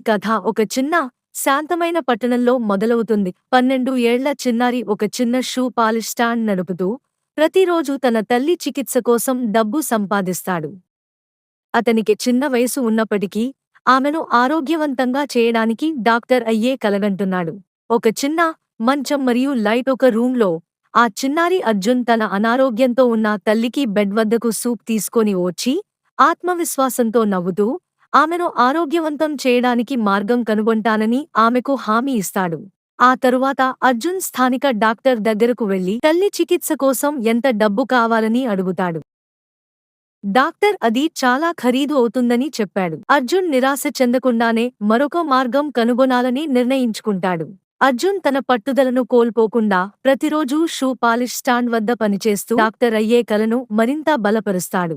కథ ఒక చిన్న, శాంతమైన పట్టణంలో మొదలవుతుంది. 12 ఏళ్ల చిన్నారి ఒక చిన్న షూ పాలిష్ స్టాండ్ నడుపుతూ, ప్రతిరోజూ తన తల్లి చికిత్స కోసం డబ్బు సంపాదిస్తాడు. అతనికి చిన్న వయసు ఉన్నప్పటికీ, ఆమెను ఆరోగ్యవంతంగా చేయడానికి డాక్టర్ అయ్యే కలగంటున్నాడు. ఒక చిన్న మంచం మరియు లైట్ ఒక రూంలో, ఆ చిన్నారి అర్జున్ తన అనారోగ్యంతో ఉన్న తల్లికి బెడ్ వద్దకు సూప్ తీసుకొని వచ్చి, ఆత్మవిశ్వాసంతో నవ్వుతూ, ఆమెను ఆరోగ్యవంతం చేయడానికి మార్గం కనుగొంటానని ఆమెకు హామీ ఇస్తాడు. ఆ తరువాత అర్జున్ స్థానిక డాక్టర్ దగ్గరకు వెళ్లి తల్లి చికిత్స కోసం ఎంత డబ్బు కావాలని అడుగుతాడు. డాక్టర్ అది చాలా ఖరీదు అవుతుందని చెప్పాడు. అర్జున్ నిరాశ చెందకుండానే మరొక మార్గం కనుగొనాలని నిర్ణయించుకుంటాడు. అర్జున్ తన పట్టుదలను కోల్పోకుండా ప్రతిరోజూ షూ పాలిష్ స్టాండ్ వద్ద పనిచేస్తూ డాక్టర్ అయ్యే కలను మరింత బలపరుస్తాడు.